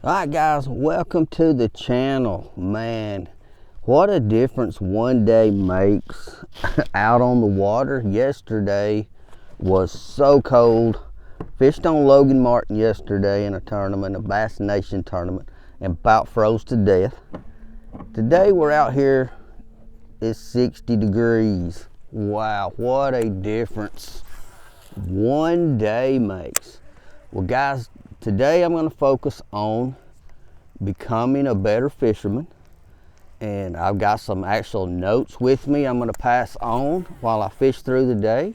Alright guys, welcome to the channel. Man, what a difference one day makes out on the water. Yesterday was so cold. Fished on Logan Martin yesterday in a tournament, a Bass Nation tournament, and about froze to death. Today we're out here, it's 60 degrees. Wow, what a difference one day makes. Well guys, today I'm going to focus on becoming a better fisherman, and I've got some actual notes with me I'm going to pass on while I fish through the day,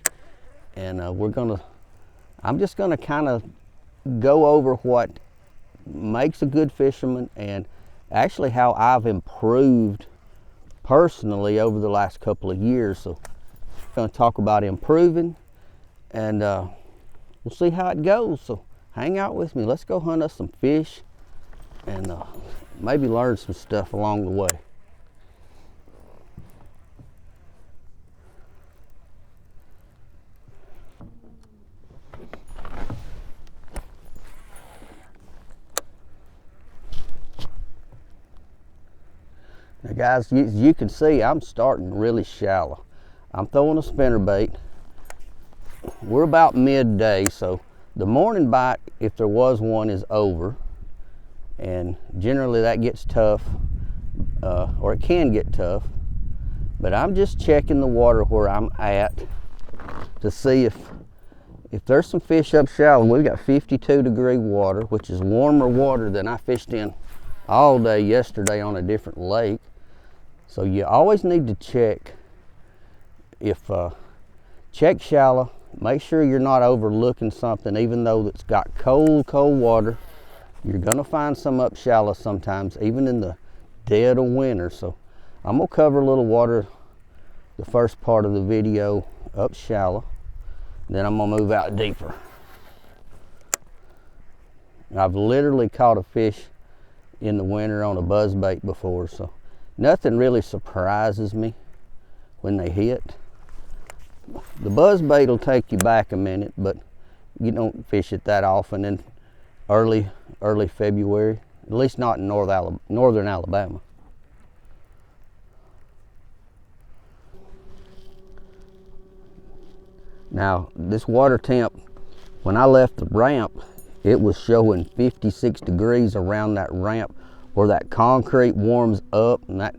and I'm just going to kind of go over what makes a good fisherman and actually how I've improved personally over the last couple of years. So I'm going to talk about improving, and we'll see how it goes. So hang out with me. Let's go hunt us some fish and maybe learn some stuff along the way. Now guys, as you can see, I'm starting really shallow. I'm throwing a spinnerbait. We're about midday, so the morning bite, if there was one, is over. And generally that gets tough, or it can get tough. But I'm just checking the water where I'm at to see if there's some fish up shallow. We've got 52-degree water, which is warmer water than I fished in all day yesterday on a different lake. So you always need to check. Check shallow. Make sure you're not overlooking something, even though it's got cold water. You're gonna find some up shallow sometimes, even in the dead of winter. So I'm gonna cover a little water the first part of the video up shallow, then I'm gonna move out deeper. I've literally caught a fish in the winter on a buzzbait before, so nothing really surprises me when they hit. The buzzbait will take you back a minute, but you don't fish it that often in early February, at least not in northern Alabama. Now this water temp, when I left the ramp, it was showing 56 degrees around that ramp, where that concrete warms up and that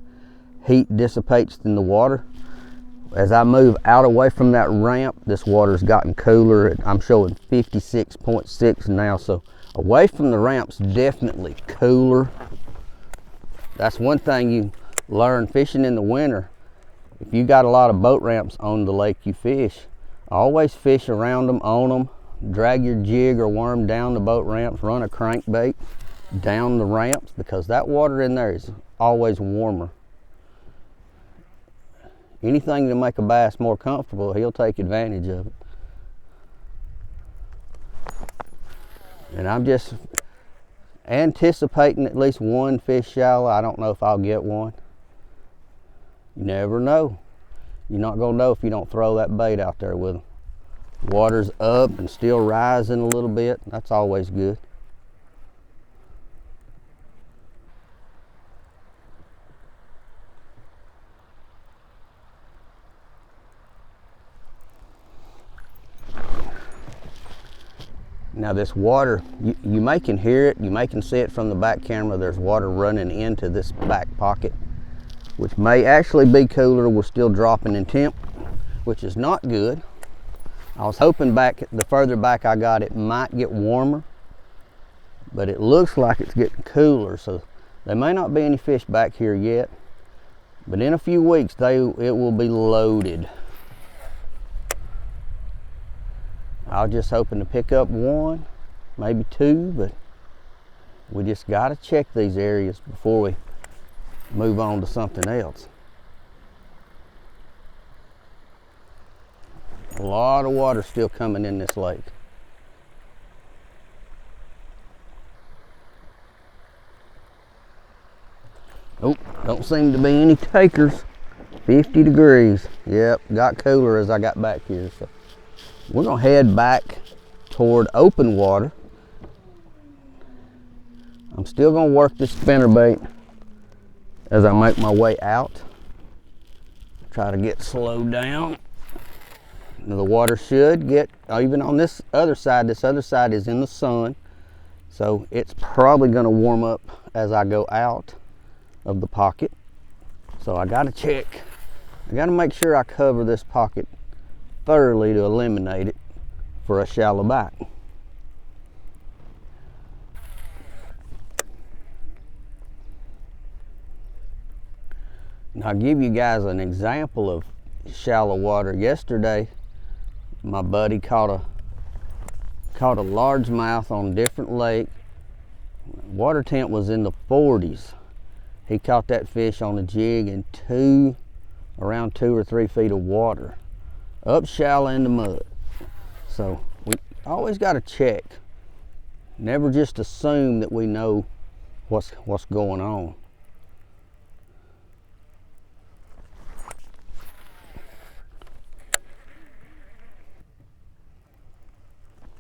heat dissipates in the water. As I move out away from that ramp, this water's gotten cooler. I'm showing 56.6 now, so away from the ramp's definitely cooler. That's one thing you learn fishing in the winter. If you got a lot of boat ramps on the lake you fish, always fish around them, on them. Drag your jig or worm down the boat ramps, run a crankbait down the ramps, because that water in there is always warmer. Anything to make a bass more comfortable, he'll take advantage of it. And I'm just anticipating at least one fish shallow. I don't know if I'll get one. You never know. You're not gonna know if you don't throw that bait out there with them. Water's up and still rising a little bit. That's always good. Now this water, you may can hear it, you may can see it from the back camera. There's water running into this back pocket, which may actually be cooler. We're still dropping in temp, which is not good. I was hoping the further back I got, it might get warmer, but it looks like it's getting cooler. So there may not be any fish back here yet, but in a few weeks it will be loaded. I was just hoping to pick up one, maybe two, but we just got to check these areas before we move on to something else. A lot of water still coming in this lake. Oh, don't seem to be any takers. 50 degrees. Yep, got cooler as I got back here. So we're gonna head back toward open water. I'm still gonna work this spinnerbait as I make my way out. Try to get slowed down. Now the water should get, even on this other side is in the sun, so it's probably gonna warm up as I go out of the pocket. So I gotta check. I gotta make sure I cover this pocket thoroughly to eliminate it for a shallow bite. And I'll give you guys an example of shallow water. Yesterday, my buddy caught a largemouth on a different lake. Water temp was in the 40s. He caught that fish on a jig in around 2 or 3 feet of water, up shallow in the mud. So we always got to check. Never just assume that we know what's going on.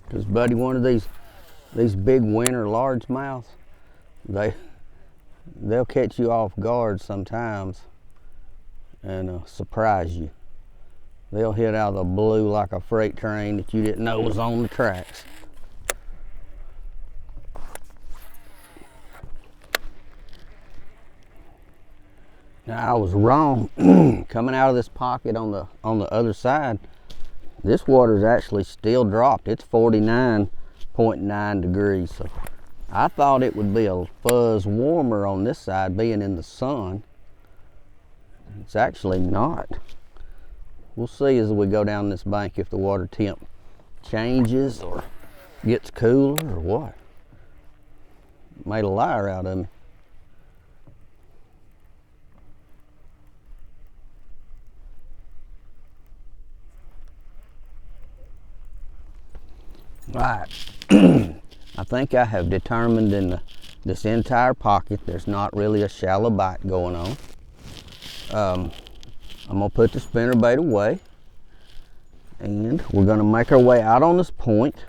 Because buddy, one of these big winter largemouths, they'll catch you off guard sometimes and surprise you. They'll hit out of the blue like a freight train that you didn't know was on the tracks. Now I was wrong. Coming out of this pocket on the other side, this water is actually still dropped. It's 49.9 degrees. So I thought it would be a fuzz warmer on this side being in the sun. It's actually not. We'll see as we go down this bank if the water temp changes or gets cooler or what. Made a liar out of me. Right. I think I have determined in this entire pocket there's not really a shallow bite going on. I'm gonna put the spinnerbait away, and we're gonna make our way out on this point,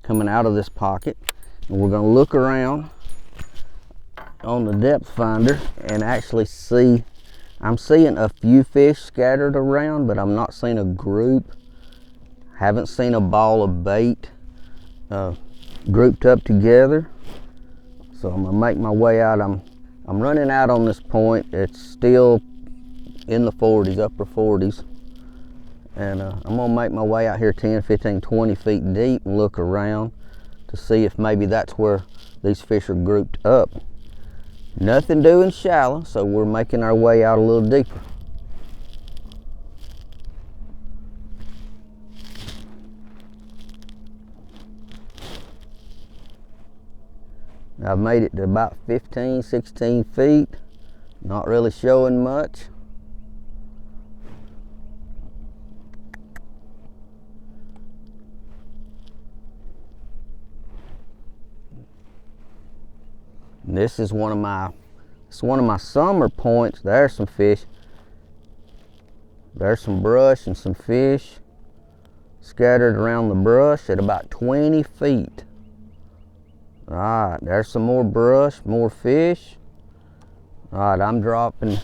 coming out of this pocket, and we're gonna look around on the depth finder and actually see. I'm seeing a few fish scattered around, but I'm not seeing a group. Haven't seen a ball of bait grouped up together. So I'm gonna make my way out. I'm running out on this point. It's still in the 40s, upper 40s, and I'm gonna make my way out here 10, 15, 20 feet deep and look around to see if maybe that's where these fish are grouped up. Nothing doing shallow, so we're making our way out a little deeper. I've made it to about 15, 16 feet. Not really showing much. And this is one of my summer points. There's some fish. There's some brush and some fish scattered around the brush at about 20 feet. All right, there's some more brush, more fish. All right, I'm dropping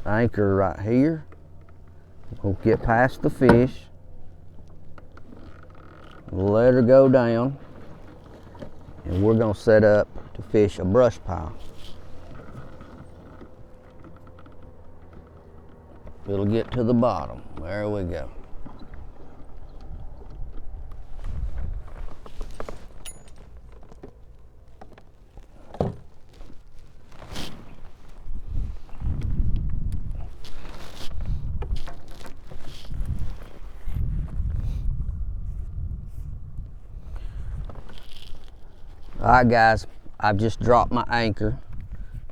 anchor right here. We'll get past the fish. Let her go down. And we're gonna set up to fish a brush pile. It'll get to the bottom. There we go. All right, guys, I've just dropped my anchor.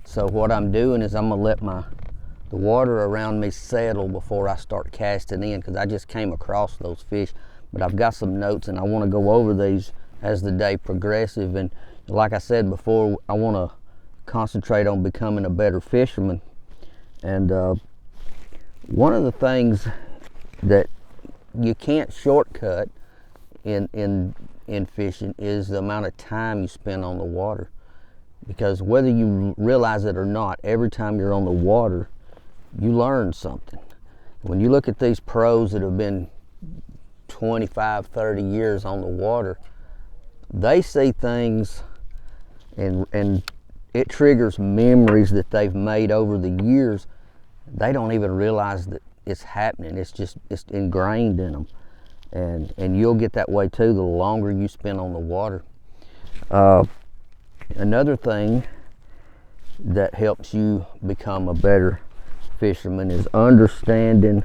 So what I'm doing is I'm gonna let the water around me settle before I start casting in, because I just came across those fish. But I've got some notes and I want to go over these as the day progresses. And like I said before, I want to concentrate on becoming a better fisherman. And one of the things that you can't shortcut in fishing is the amount of time you spend on the water. because whether you realize it or not, every time you're on the water, you learn something. When you look at these pros that have been 25, 30 years on the water, they see things and it triggers memories that they've made over the years. They don't even realize that it's happening. It's ingrained in them. And you'll get that way too the longer you spend on the water. Another thing that helps you become a better fisherman is understanding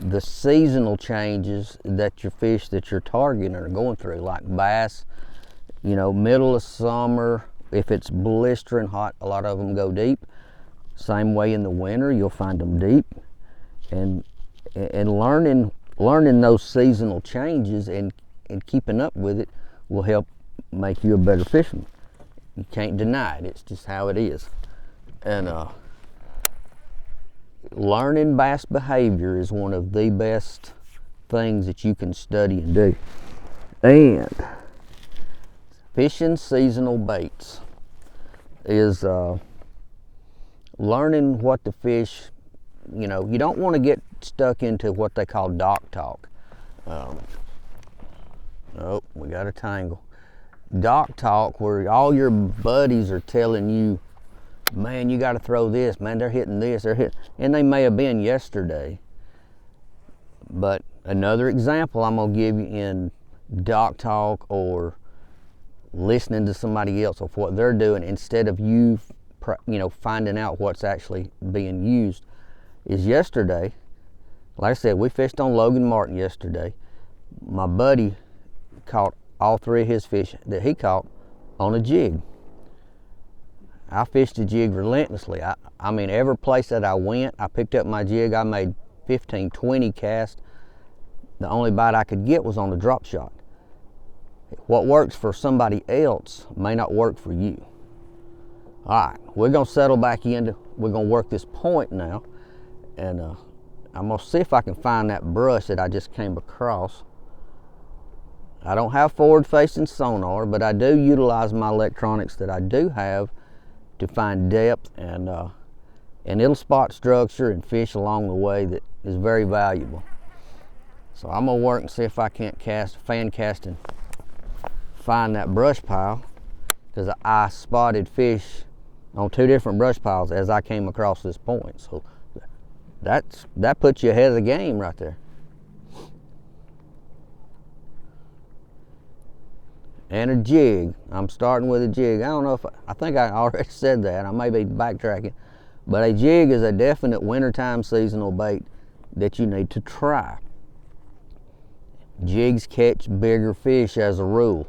the seasonal changes that your fish that you're targeting are going through, like bass. You know, middle of summer, if it's blistering hot, a lot of them go deep. Same way in the winter, you'll find them deep. And learning those seasonal changes and keeping up with it will help make you a better fisherman. You can't deny it. It's just how it is. And learning bass behavior is one of the best things that you can study and do. And fishing seasonal baits is learning what the fish, you know, you don't want to get stuck into what they call dock talk. Oh, we got a tangle. Dock talk, where all your buddies are telling you, man, you got to throw this, man, they're hitting this, they're hitting, and they may have been yesterday. But another example I'm going to give you in dock talk or listening to somebody else of what they're doing instead of you know, finding out what's actually being used, is yesterday, like I said, we fished on Logan Martin yesterday. My buddy caught all 3 of his fish that he caught on a jig. I fished the jig relentlessly. I mean, every place that I went, I picked up my jig. I made 15, 20 casts. The only bite I could get was on the drop shot. What works for somebody else may not work for you. All right, we're gonna settle back into, we're gonna work this point now, and I'm gonna see if I can find that brush that I just came across. I don't have forward-facing sonar, but I do utilize my electronics that I do have to find depth, and it'll spot structure and fish along the way that is very valuable. So I'm gonna work and see if I can't fan cast and find that brush pile, because I spotted fish on 2 different brush piles as I came across this point. So that puts you ahead of the game right there. And a jig. I'm starting with a jig. I don't know if I think I already said that. I may be backtracking, but a jig is a definite wintertime seasonal bait that you need to try. Jigs catch bigger fish as a rule.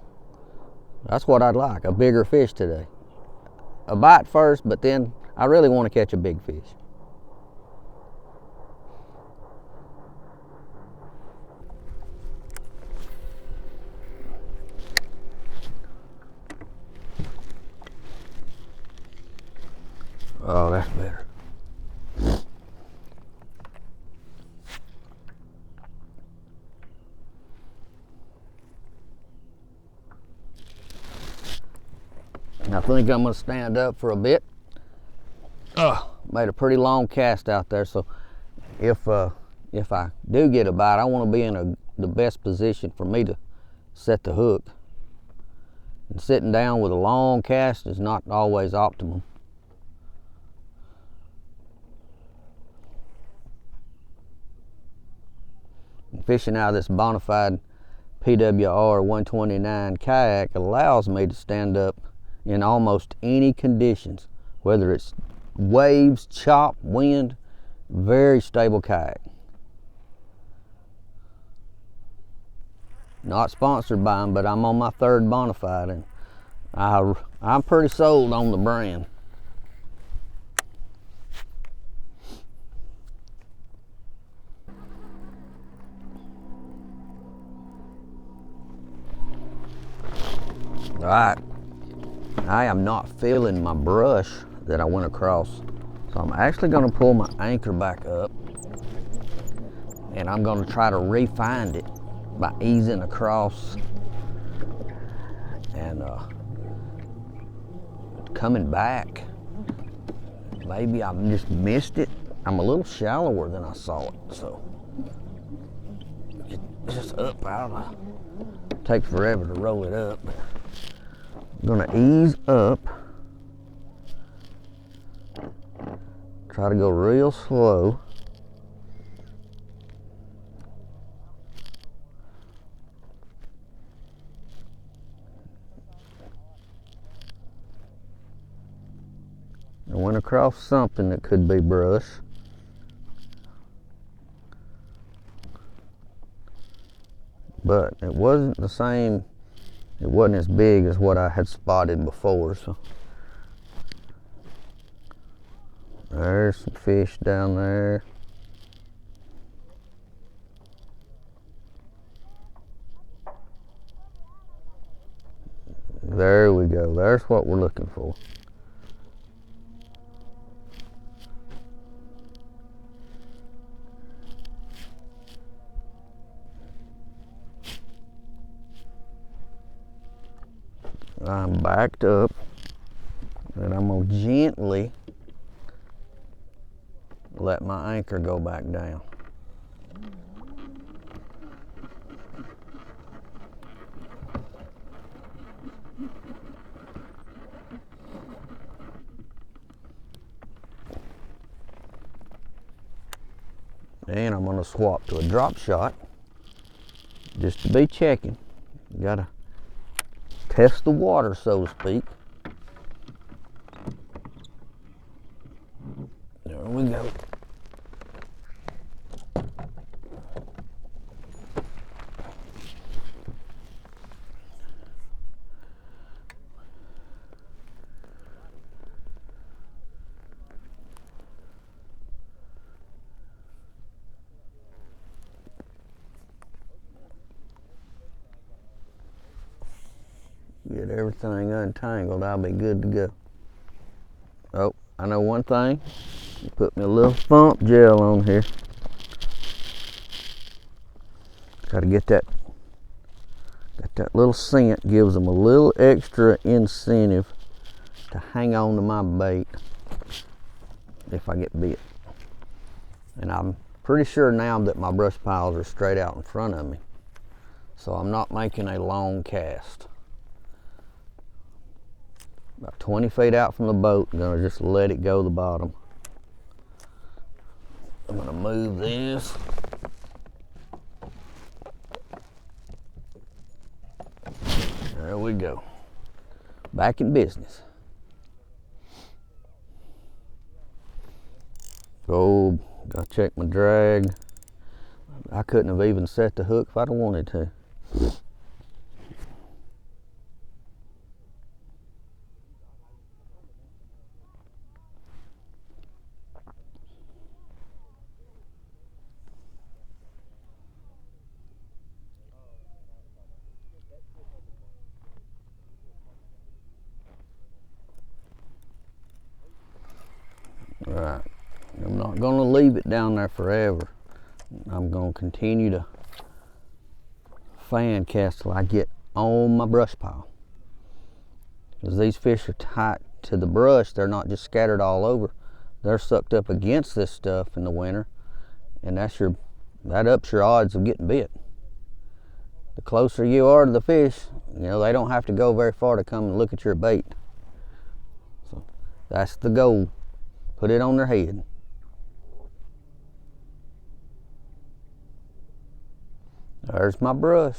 That's what I'd like, a bigger fish today. A bite first, but then I really want to catch a big fish. Oh, that's better. I think I'm going to stand up for a bit. Made a pretty long cast out there, so if I do get a bite, I want to be in the best position for me to set the hook. And sitting down with a long cast is not always optimum. Fishing out of this Bonafide PWR 129 kayak allows me to stand up in almost any conditions, whether it's waves, chop, wind. Very stable kayak. Not sponsored by them, but I'm on my 3rd Bonafide, and I'm pretty sold on the brand. All right, I am not feeling my brush that I went across, so I'm actually going to pull my anchor back up, and I'm going to try to re-find it by easing across. And coming back. Maybe I just missed it. I'm a little shallower than I saw it, so it's just up out of it. Takes forever to roll it up. But I'm gonna ease up. Try to go real slow. I went across something that could be brush. But it wasn't the same, it wasn't as big as what I had spotted before. So there's some fish down there. There we go. There's what we're looking for. I'm backed up, and I'm going to gently let my anchor go back down. And I'm going to swap to a drop shot just to be checking. You got to test the water, so to speak. There we go. Get everything untangled, I'll be good to go. Oh, I know one thing. You put me a little thump gel on here. Got to get that. Got that little scent, gives them a little extra incentive to hang on to my bait if I get bit. And I'm pretty sure now that my brush piles are straight out in front of me, so I'm not making a long cast. About 20 feet out from the boat, I'm gonna just let it go to the bottom. I'm gonna move this. There we go. Back in business. Oh, gotta check my drag. I couldn't have even set the hook if I'd have wanted to. Right, I'm not going to leave it down there forever. I'm going to continue to fan cast till I get on my brush pile. Because these fish are tight to the brush, they're not just scattered all over. They're sucked up against this stuff in the winter, and that ups your odds of getting bit. The closer you are to the fish, they don't have to go very far to come and look at your bait. So that's the goal. Put it on their head. There's my brush.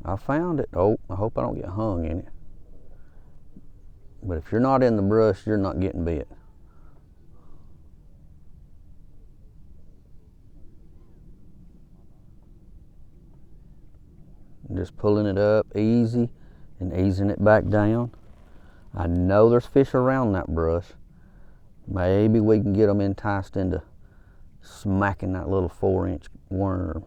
I found it. Oh, I hope I don't get hung in it. But if you're not in the brush, you're not getting bit. Just pulling it up easy and easing it back down. I know there's fish around that brush. Maybe we can get them enticed into smacking that little 4-inch worm.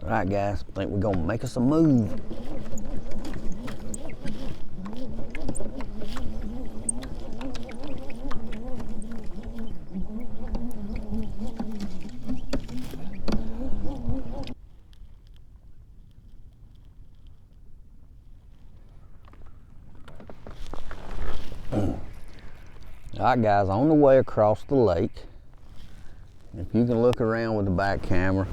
All right, guys, I think we're gonna make us a move. All right, guys, on the way across the lake, if you can look around with the back camera,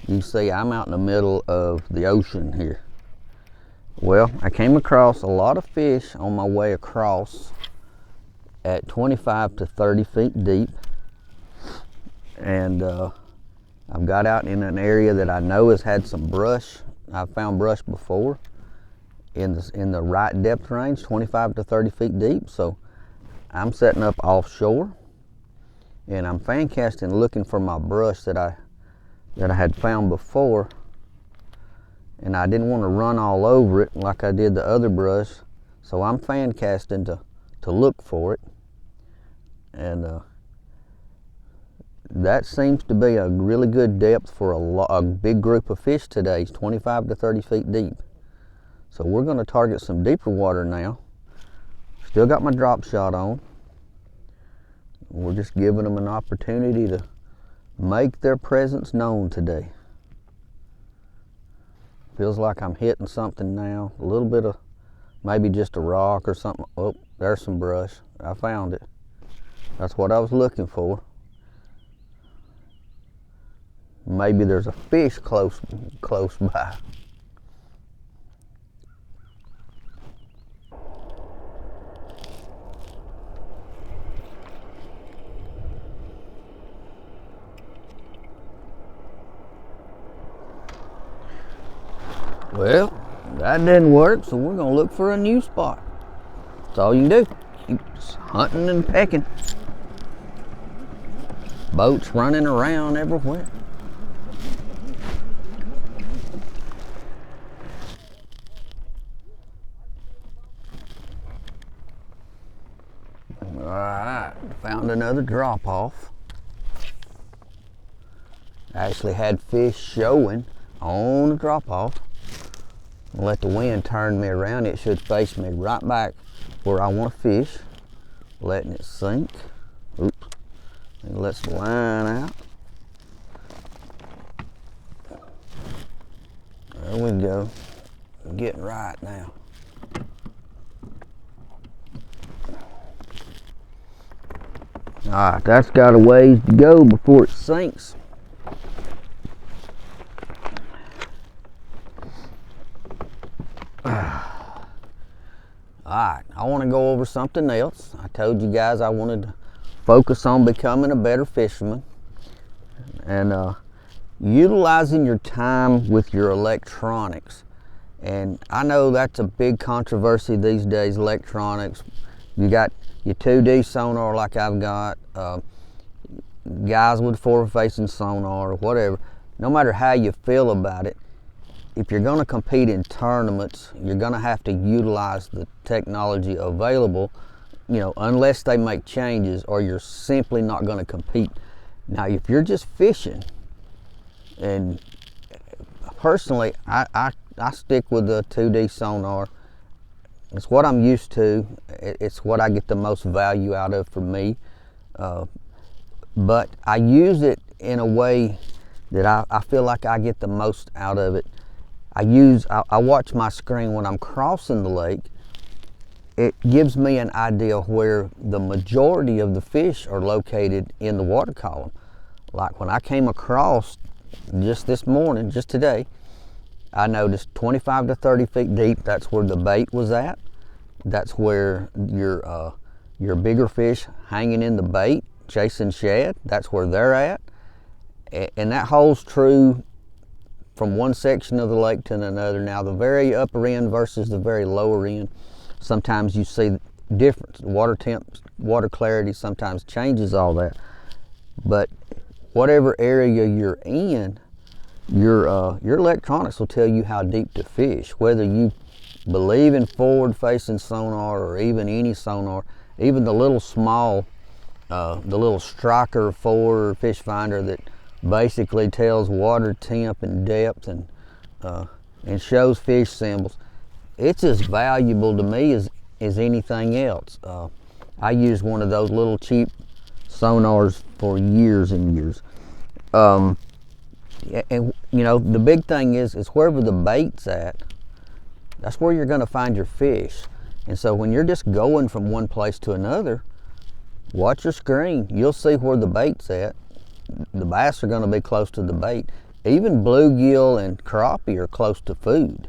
you see I'm out in the middle of the ocean here. Well, I came across a lot of fish on my way across at 25 to 30 feet deep, and I've got out in an area that I know has had some brush. I've found brush before in the right depth range, 25 to 30 feet deep. So I'm setting up offshore, and I'm fan casting looking for my brush that I had found before, and I didn't want to run all over it like I did the other brush, so I'm fan casting to look for it. And that seems to be a really good depth for a big group of fish today. It's 25 to 30 feet deep. So we're going to target some deeper water now. Still got my drop shot on. We're just giving them an opportunity to make their presence known today. Feels like I'm hitting something now. A little bit of maybe just a rock or something. Oh, there's some brush. I found it. That's what I was looking for. Maybe there's a fish close by. Well, that didn't work, so we're gonna look for a new spot. That's all you can do. Keep hunting and pecking. Boats running around everywhere. All right, found another drop off. Actually had fish showing on the drop off. Let the wind turn me around. It should face me right back where I want to fish. Letting it sink. Oops. And let's the line out. There we go. I'm getting right now. Alright, that's got a ways to go before it sinks. Alright, I want to go over something else. I told you guys I wanted to focus on becoming a better fisherman and utilizing your time with your electronics. And I know that's a big controversy these days, electronics. You got your 2D sonar like I've got, guys with forward-facing sonar or whatever. No matter how you feel about it, if you're going to compete in tournaments, you're going to have to utilize the technology available, you know, unless they make changes, or you're simply not going to compete. Now, if you're just fishing, and personally, I stick with the 2D sonar. It's what I'm used to. It's what I get the most value out of for me. But I use it in a way that I feel like I get the most out of it. I watch my screen when I'm crossing the lake. It gives me an idea where the majority of the fish are located in the water column. Like when I came across just this morning, just today, I noticed 25 to 30 feet deep, that's where the bait was at. That's where your bigger fish hanging in the bait, chasing shad, that's where they're at. And that holds true from one section of the lake to another. Now, the very upper end versus the very lower end, sometimes you see difference. Water temp, water clarity sometimes changes all that. But whatever area you're in, your electronics will tell you how deep to fish. Whether you believe in forward-facing sonar or even any sonar, even the little small, the little striker 4 fish finder that basically tells water temp and depth and shows fish symbols. It's as valuable to me as anything else. I used one of those little cheap sonars for years and years. And you know, the big thing is wherever the bait's at, that's where you're going to find your fish. And so when you're just going from one place to another, watch your screen. You'll see where the bait's at. The bass are going to be close to the bait. Even bluegill and crappie are close to food.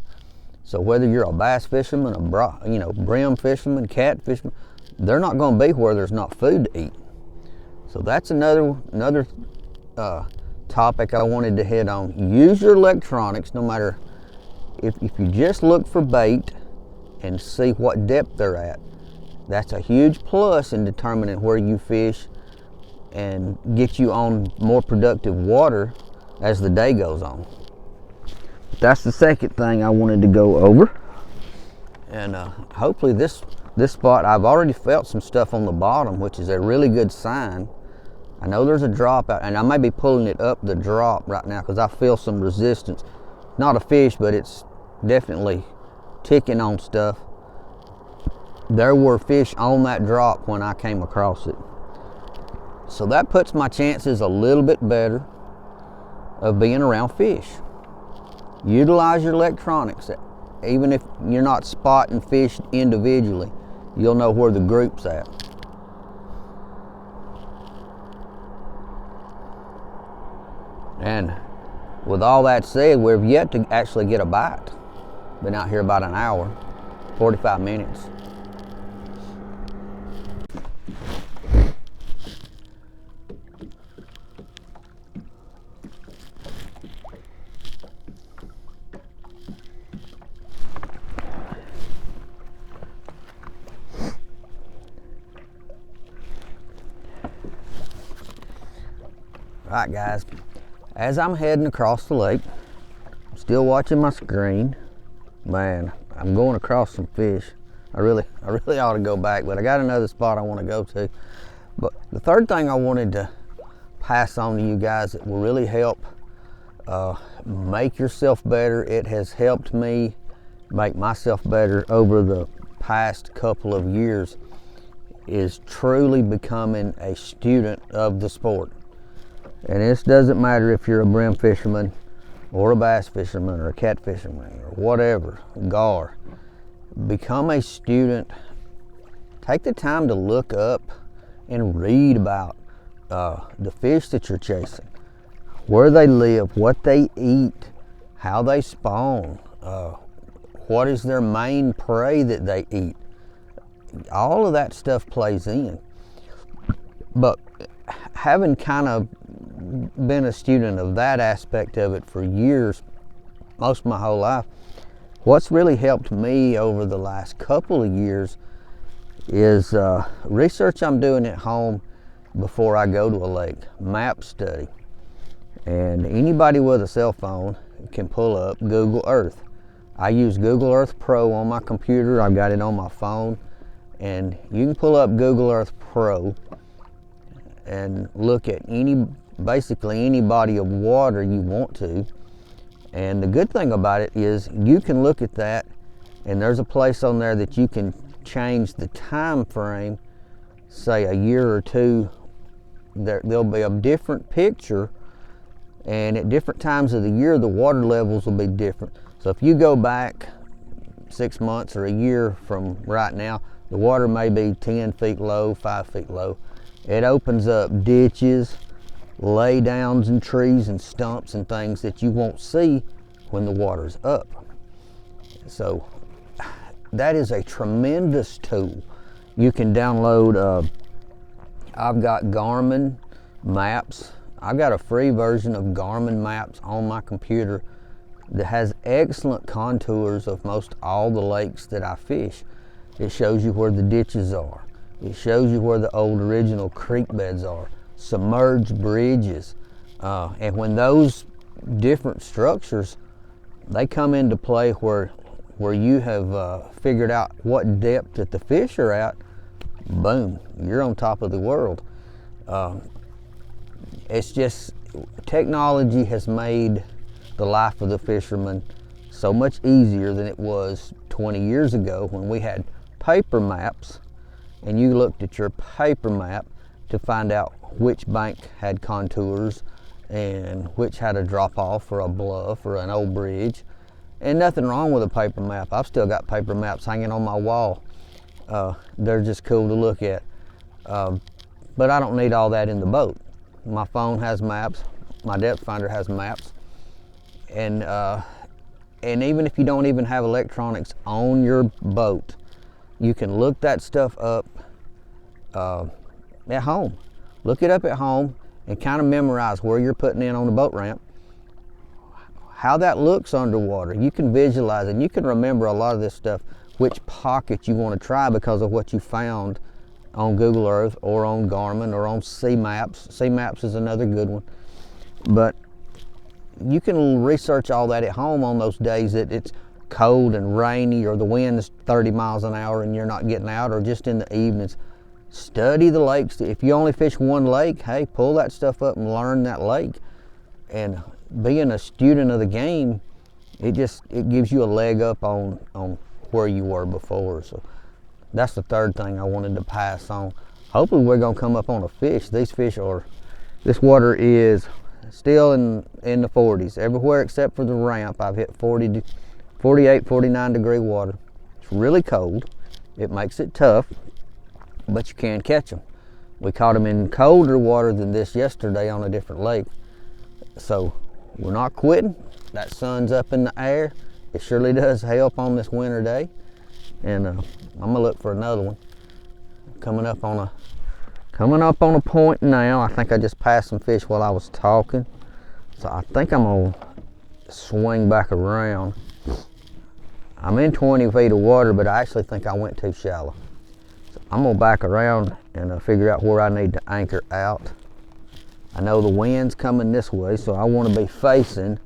So whether you're a bass fisherman, a brim fisherman, cat fisherman, they're not going to be where there's not food to eat. So that's another topic I wanted to hit on. Use your electronics, no matter if you just look for bait and see what depth they're at. That's a huge plus in determining where you fish and get you on more productive water as the day goes on. That's the second thing I wanted to go over. And hopefully this spot, I've already felt some stuff on the bottom, which is a really good sign. I know there's a drop out, and I may be pulling it up the drop right now because I feel some resistance. Not a fish, but it's definitely ticking on stuff. There were fish on that drop when I came across it. So that puts my chances a little bit better of being around fish. Utilize your electronics. Even if you're not spotting fish individually, you'll know where the group's at. And with all that said, we've yet to actually get a bite. Been out here about an hour, 45 minutes. Alright guys, as I'm heading across the lake, I'm still watching my screen. Man, I'm going across some fish. I really ought to go back, but I got another spot I want to go to. But the third thing I wanted to pass on to you guys that will really help make yourself better. It has helped me make myself better over the past couple of years, is truly becoming a student of the sport. And this doesn't matter if you're a brim fisherman or a bass fisherman or a cat fisherman or whatever, gar. Become a student. Take the time to look up and read about the fish that you're chasing, where they live, what they eat, how they spawn, what is their main prey that they eat. All of that stuff plays in. But having kind of been a student of that aspect of it for years, most of my whole life, what's really helped me over the last couple of years is research I'm doing at home before I go to a lake, map study. And anybody with a cell phone can pull up Google Earth. I use Google Earth Pro on my computer. I've got it on my phone. And you can pull up Google Earth Pro and look at basically any body of water you want to. And the good thing about it is you can look at that, and there's a place on there that you can change the time frame, say a year or two. There'll be a different picture, and at different times of the year the water levels will be different. So if you go back 6 months or a year from right now, the water may be 10 feet low, 5 feet low. It opens up ditches, lay downs and trees and stumps and things that you won't see when the water's up. So that is a tremendous tool. You can download, I've got Garmin maps. I've got a free version of Garmin maps on my computer that has excellent contours of most all the lakes that I fish. It shows you where the ditches are. It shows you where the old original creek beds are, submerged bridges. And when those different structures, they come into play where you have figured out what depth that the fish are at, boom, you're on top of the world. It's just, technology has made the life of the fisherman so much easier than it was 20 years ago when we had paper maps, and you looked at your paper map to find out which bank had contours and which had a drop off or a bluff or an old bridge. And nothing wrong with a paper map. I've still got paper maps hanging on my wall. They're just cool to look at. but I don't need all that in the boat. My phone has maps, my depth finder has maps, and even if you don't even have electronics on your boat, you can look that stuff up at home. Look it up at home and kind of memorize where you're putting in on the boat ramp, how that looks underwater. You can visualize it, and you can remember a lot of this stuff, which pocket you want to try because of what you found on Google Earth or on Garmin or on Sea Maps. Sea Maps is another good one. But you can research all that at home on those days that it's cold and rainy, or the wind is 30 miles an hour and you're not getting out, or just in the evenings. Study the lakes. If you only fish one lake, hey, pull that stuff up and learn that lake. And being a student of the game, it gives you a leg up on where you were before. So that's the third thing I wanted to pass on. Hopefully we're gonna come up on a fish. This water is still in the 40s everywhere except for the ramp. I've hit 48, 49 degree water. It's really cold. It makes it tough, but you can catch them. We caught them in colder water than this yesterday on a different lake. So we're not quitting. That sun's up in the air. It surely does help on this winter day. And I'm gonna look for another one. Coming up on a point now. I think I just passed some fish while I was talking. So I think I'm gonna swing back around. I'm in 20 feet of water, but I actually think I went too shallow. So I'm gonna back around and figure out where I need to anchor out. I know the wind's coming this way, so I want to be facing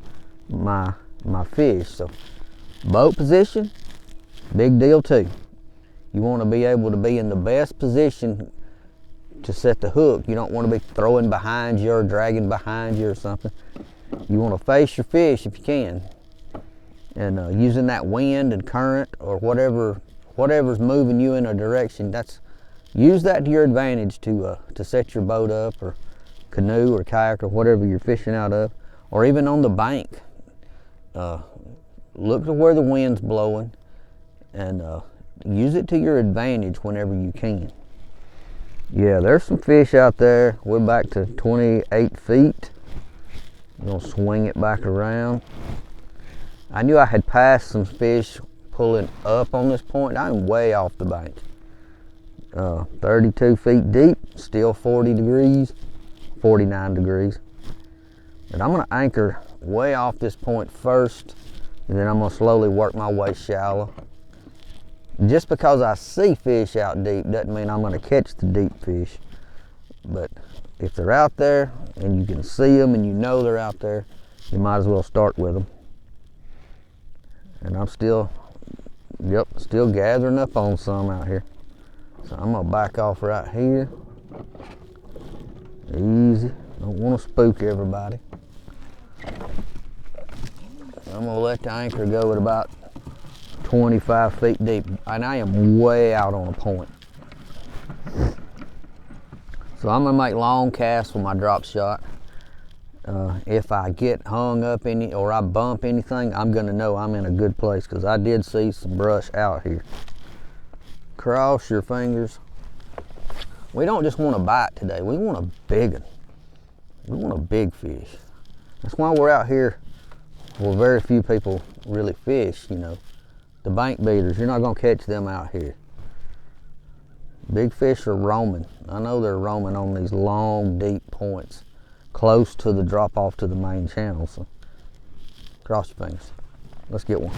my fish. So boat position, big deal too. You want to be able to be in the best position to set the hook. You don't want to be throwing behind you or dragging behind you or something. You want to face your fish if you can. And using that wind and current or whatever's moving you in a direction, use that to your advantage to set your boat up, or canoe or kayak or whatever you're fishing out of, or even on the bank. Look to where the wind's blowing and use it to your advantage whenever you can. Yeah, there's some fish out there. We're back to 28 feet. I'm gonna swing it back around. I knew I had passed some fish pulling up on this point. I'm way off the bank. 32 feet deep, still 40 degrees, 49 degrees. And I'm gonna anchor way off this point first, and then I'm gonna slowly work my way shallow. Just because I see fish out deep doesn't mean I'm gonna catch the deep fish. But if they're out there and you can see them and you know they're out there, you might as well start with them. And I'm still gathering up on some out here. So I'm gonna back off right here. Easy, don't wanna spook everybody. I'm gonna let the anchor go at about 25 feet deep, and I am way out on a point. So I'm gonna make long casts with my drop shot. If I get hung up or I bump anything, I'm gonna know I'm in a good place, because I did see some brush out here. Cross your fingers. We don't just want to bite today, we want a big one. We want a big fish. That's why we're out here where very few people really fish, you know. The bank beaters, you're not gonna catch them out here. Big fish are roaming. I know they're roaming on these long, deep points close to the drop off to the main channel. So cross your fingers. Let's get one.